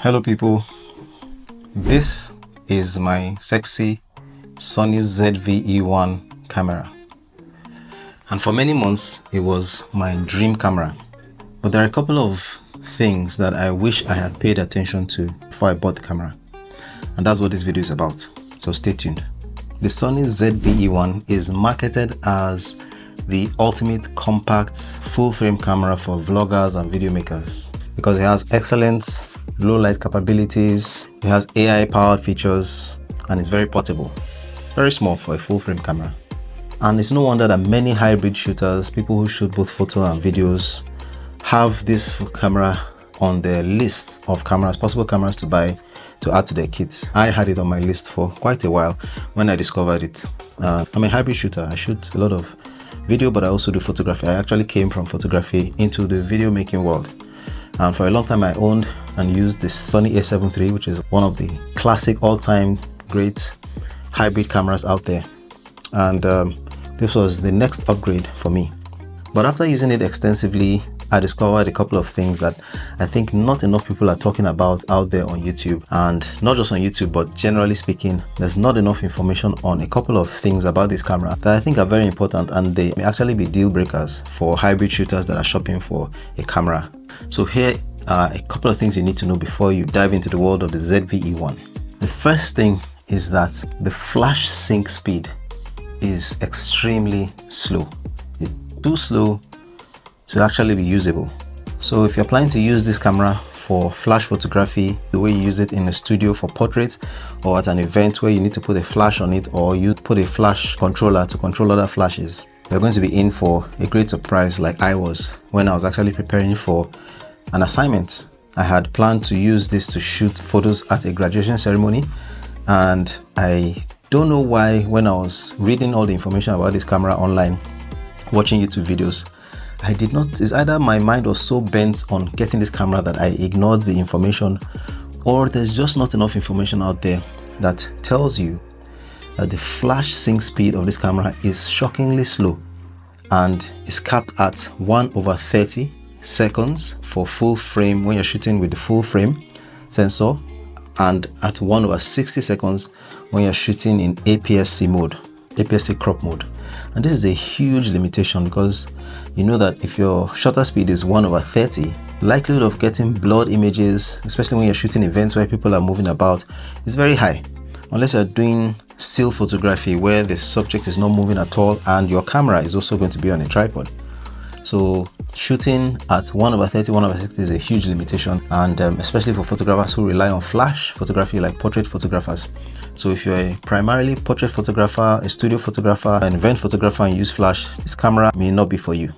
Hello people, this is my sexy Sony ZV-E1 camera, and for many months it was my dream camera. But there are a couple of things that I wish I had paid attention to before I bought the camera, and that's what this video is about, so stay tuned. The Sony ZV-E1 is marketed as the ultimate compact full-frame camera for vloggers and video makers because it has excellent low light capabilities, it has AI powered features, and it's very portable, very small for a full frame camera. And it's no wonder that many hybrid shooters, people who shoot both photo and videos, have this camera on their list of possible cameras to buy to add to their kits. I had it on my list for quite a while when I discovered it. I'm a hybrid shooter. I shoot a lot of video, but I also do photography. I actually came from photography into the video making world. And for a long time I owned and used the Sony A7 III, which is one of the classic all-time great hybrid cameras out there. And this was the next upgrade for me. But after using it extensively, I discovered a couple of things that I think not enough people are talking about out there on YouTube. And not just on YouTube, but generally speaking, there's not enough information on a couple of things about this camera that I think are very important, and they may actually be deal breakers for hybrid shooters that are shopping for a camera. So here are a couple of things you need to know before you dive into the world of the ZV-E1. The first thing is that the flash sync speed is extremely slow. It's too slow to actually be usable. So if you're planning to use this camera for flash photography, the way you use it in a studio for portraits, or at an event where you need to put a flash on it, or you put a flash controller to control other flashes, you're going to be in for a great surprise, like I was when I was actually preparing for an assignment. I had planned to use this to shoot photos at a graduation ceremony, and I don't know why, when I was reading all the information about this camera online, watching YouTube videos, I did not, it's either my mind was so bent on getting this camera that I ignored the information, or there's just not enough information out there that tells you that the flash sync speed of this camera is shockingly slow and is capped at 1/30 seconds for full frame when you're shooting with the full frame sensor, and at 1/60 seconds when you're shooting in APS-C mode, APS-C crop mode. And this is a huge limitation because you know that if your shutter speed is 1/30, the likelihood of getting blurred images, especially when you're shooting events where people are moving about, is very high, unless you're doing still photography where the subject is not moving at all and your camera is also going to be on a tripod. So shooting at 1/30, 1/60 is a huge limitation, and especially for photographers who rely on flash photography, like portrait photographers. So if you're a primarily portrait photographer, a studio photographer, an event photographer and use flash, this camera may not be for you.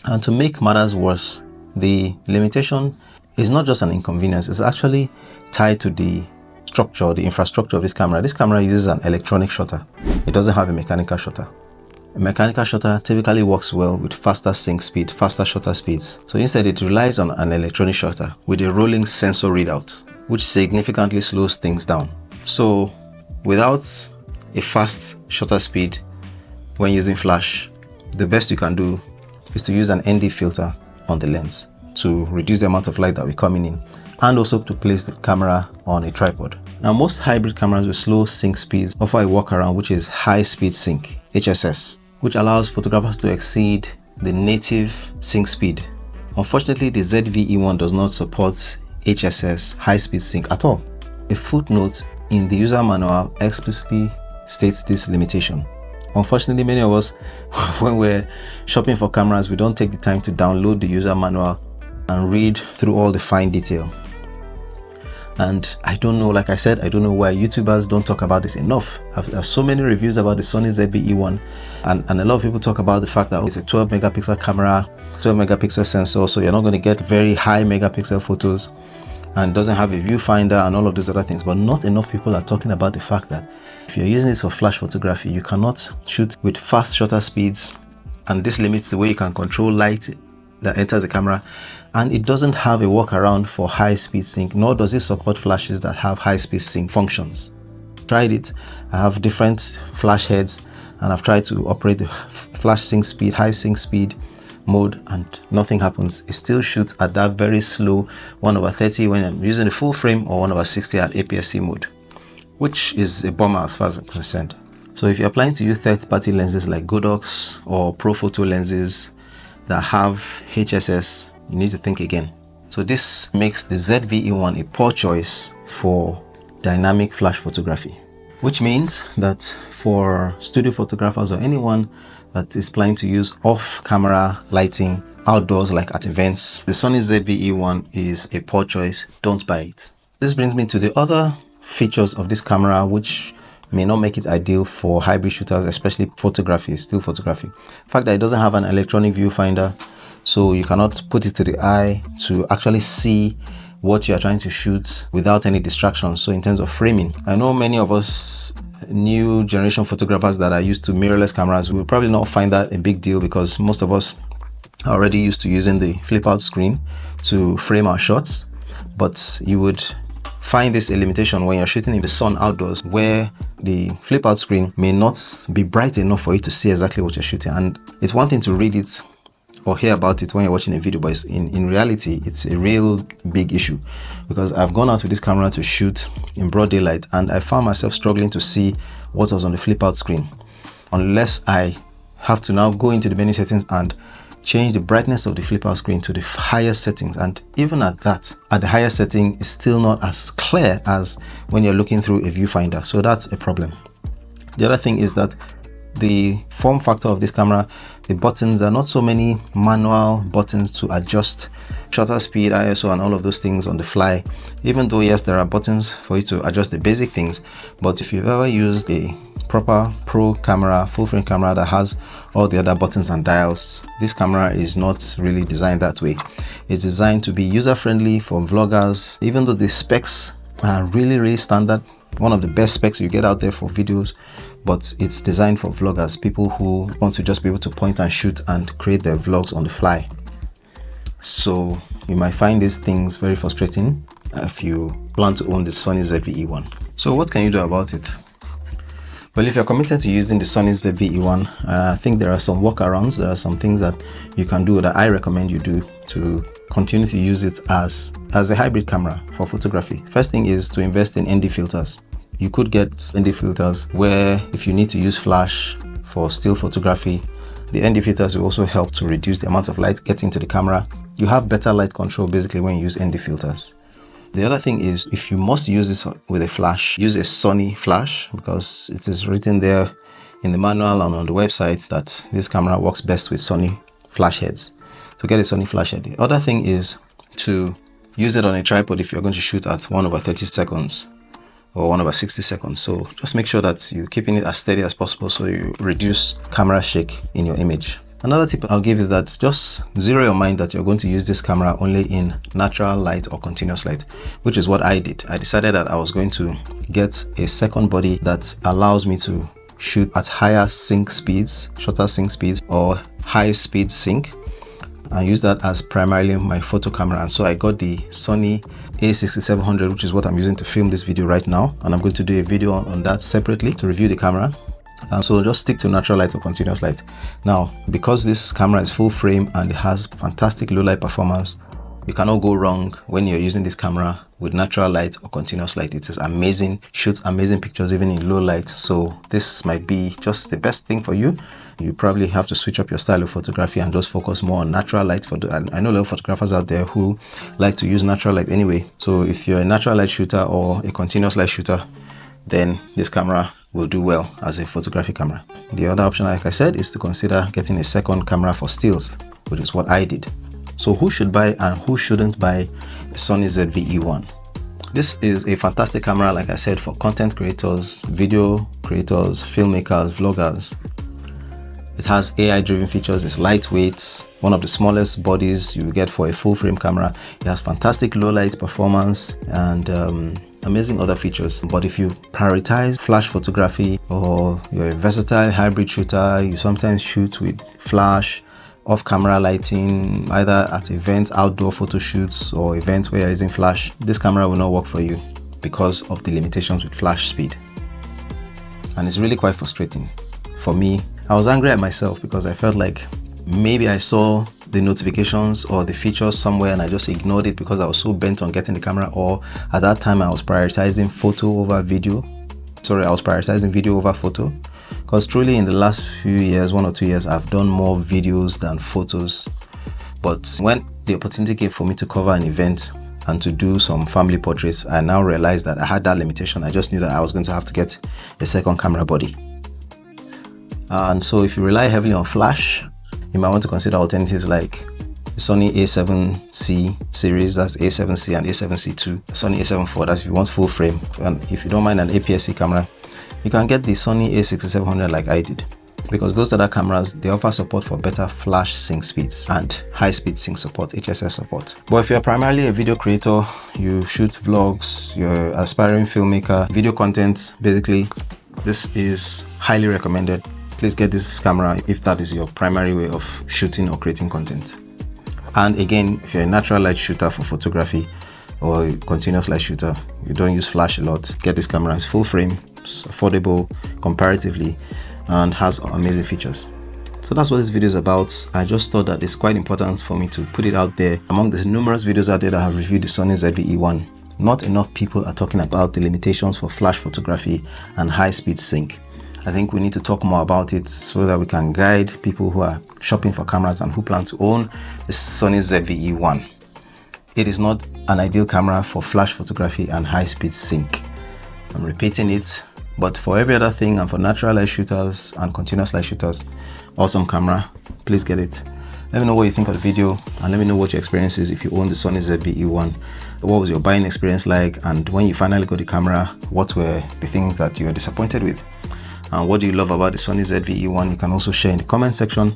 And to make matters worse, the limitation is not just an inconvenience, it's actually tied to the structure, the infrastructure of this camera. This camera uses an electronic shutter. It doesn't have a mechanical shutter. A mechanical shutter typically works well with faster sync speed, faster shutter speeds. So instead it relies on an electronic shutter with a rolling sensor readout, which significantly slows things down. So without a fast shutter speed when using flash, the best you can do is to use an ND filter on the lens to reduce the amount of light that will be coming in, and also to place the camera on a tripod. Now most hybrid cameras with slow sync speeds offer a workaround, which is high speed sync, HSS, which allows photographers to exceed the native sync speed. Unfortunately, the ZV-E1 does not support HSS, high speed sync, at all. A footnote in the user manual explicitly states this limitation. Unfortunately, many of us, when we're shopping for cameras, we don't take the time to download the user manual and read through all the fine detail. And I don't know, like I said, I don't know why YouTubers don't talk about this enough. There's so many reviews about the Sony ZV-E1, and a lot of people talk about the fact that it's a 12 megapixel camera, 12 megapixel sensor, so you're not going to get very high megapixel photos, and doesn't have a viewfinder and all of those other things. But not enough people are talking about the fact that if you're using this for flash photography, you cannot shoot with fast shutter speeds, and this limits the way you can control light that enters the camera, and it doesn't have a workaround for high speed sync, nor does it support flashes that have high speed sync functions. Tried it, I have different flash heads, and I've tried to operate the flash sync speed, high sync speed, mode and nothing happens. It still shoots at that very slow 1/30 when I'm using the full frame, or 1/60 at APS-C mode, which is a bummer as far as I'm concerned. So if you're planning to use third-party lenses like Godox or Profoto lenses that have HSS, you need to think again. So this makes the ZV-E1 a poor choice for dynamic flash photography, which means that for studio photographers or anyone that is planning to use off-camera lighting outdoors like at events, the Sony ZV-E1 is a poor choice. Don't buy it. This brings me to the other features of this camera which may not make it ideal for hybrid shooters, especially photography, still photography. The fact that it doesn't have an electronic viewfinder, so you cannot put it to the eye to actually see what you are trying to shoot without any distractions. So in terms of framing, I know many of us new generation photographers that are used to mirrorless cameras will probably not find that a big deal, because most of us are already used to using the flip out screen to frame our shots. But you would find this a limitation when you're shooting in the sun outdoors, where the flip out screen may not be bright enough for you to see exactly what you're shooting. And it's one thing to read it or hear about it when you're watching a video, but in reality, it's a real big issue, because I've gone out with this camera to shoot in broad daylight and I found myself struggling to see what was on the flip out screen, unless I have to now go into the menu settings and change the brightness of the flip out screen to the highest settings. And even at that, at the highest setting, it's still not as clear as when you're looking through a viewfinder. So that's a problem. The other thing is that the form factor of this camera, the buttons, there are not so many manual buttons to adjust shutter speed, ISO, and all of those things on the fly. Even though yes, there are buttons for you to adjust the basic things, but if you've ever used a proper pro camera, full frame camera that has all the other buttons and dials, this camera is not really designed that way. It's designed to be user-friendly for vloggers. Even though the specs are really standard, one of the best specs you get out there for videos, but it's designed for vloggers, people who want to just be able to point and shoot and create their vlogs on the fly. So you might find these things very frustrating if you plan to own the Sony ZV-E1. So what can you do about it? Well, if you're committed to using the Sony ZV-E1, I think there are some workarounds. There are some things that you can do that I recommend you do to continue to use it as a hybrid camera for photography. First thing is to invest in ND filters. You could get ND filters where if you need to use flash for still photography, the ND filters will also help to reduce the amount of light getting to the camera. You have better light control basically when you use ND filters. The other thing is, if you must use this with a flash, use a Sony flash, because it is written there in the manual and on the website that this camera works best with Sony flash heads. So get a Sony flash head. The other thing is to use it on a tripod if you're going to shoot at 1/30 seconds or 1/60 seconds. So just make sure that you're keeping it as steady as possible so you reduce camera shake in your image. Another tip I'll give is that just zero your mind that you're going to use this camera only in natural light or continuous light, which is what I did. I decided that I was going to get a second body that allows me to shoot at higher sync speeds, shorter sync speeds, or high speed sync, and use that as primarily my photo camera. And so I got the Sony A6700, which is what I'm using to film this video right now, and I'm going to do a video on that separately to review the camera. So just stick to natural light or continuous light. Now, because this camera is full frame and it has fantastic low light performance, you cannot go wrong when you're using this camera with natural light or continuous light. It is amazing, shoots amazing pictures even in low light. So this might be just the best thing for you. You probably have to switch up your style of photography and just focus more on natural light. I know a lot of photographers out there who like to use natural light anyway. So if you're a natural light shooter or a continuous light shooter, then this camera will do well as a photography camera. The other option, like I said, is to consider getting a second camera for stills, which is what I did. So who should buy and who shouldn't buy a Sony ZV-E1? This is a fantastic camera, like I said, for content creators, video creators, filmmakers, vloggers. It has AI-driven features, it's lightweight, one of the smallest bodies you get for a full frame camera. It has fantastic low light performance and amazing other features. But if you prioritize flash photography, or you're a versatile hybrid shooter, you sometimes shoot with flash, off-camera lighting, either at events, outdoor photo shoots, or events where you're using flash, this camera will not work for you because of the limitations with flash speed. And it's really quite frustrating. For me, I was angry at myself because I felt like maybe I saw the notifications or the features somewhere and I just ignored it because I was so bent on getting the camera, or at that time I was prioritizing photo over video. I was prioritizing video over photo, because truly in the last few years, 1 or 2 years, I've done more videos than photos. But when the opportunity came for me to cover an event and to do some family portraits, I now realized that I had that limitation. I just knew that I was going to have to get a second camera body. And so if you rely heavily on flash, you might want to consider alternatives like the Sony A7C series, that's A7C and A7C2, Sony A7 IV, that's if you want full frame. And if you don't mind an APS-C camera, you can get the Sony A6700 like I did, because those other cameras, they offer support for better flash sync speeds and high-speed sync support, HSS support. But if you're primarily a video creator, you shoot vlogs, you're an aspiring filmmaker, video content, basically, this is highly recommended. Please get this camera if that is your primary way of shooting or creating content. And again, if you're a natural light shooter for photography or continuous light shooter, you don't use flash a lot, get this camera. It's full frame, it's affordable comparatively, and has amazing features. So that's what this video is about. I just thought that it's quite important for me to put it out there. Among the numerous videos out there that have reviewed the Sony ZV-E1, not enough people are talking about the limitations for flash photography and high-speed sync. I think we need to talk more about it so that we can guide people who are shopping for cameras and who plan to own the Sony ZV-E1. It is not an ideal camera for flash photography and high-speed sync. I'm repeating it, but for every other thing and for natural light shooters and continuous light shooters, awesome camera. Please get it. Let me know what you think of the video, and let me know what your experience is if you own the Sony ZV-E1. What was your buying experience like, and when you finally got the camera, what were the things that you were disappointed with? And what do you love about the Sony ZV-E1? You can also share in the comment section.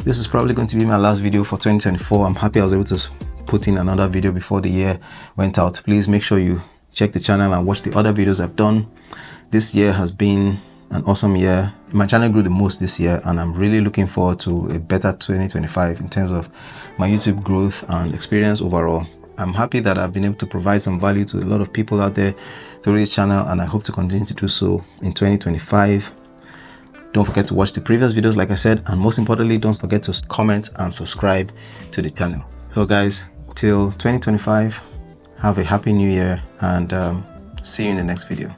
This is probably going to be my last video for 2024. I'm happy I was able to put in another video before the year went out. Please make sure you check the channel and watch the other videos I've done. This year has been an awesome year. My channel grew the most this year, and I'm really looking forward to a better 2025 in terms of my YouTube growth and experience overall. I'm happy that I've been able to provide some value to a lot of people out there through this channel, and I hope to continue to do so in 2025. Don't forget to watch the previous videos like I said, and most importantly, don't forget to comment and subscribe to the channel. So guys, till 2025, have a happy new year, and see you in the next video.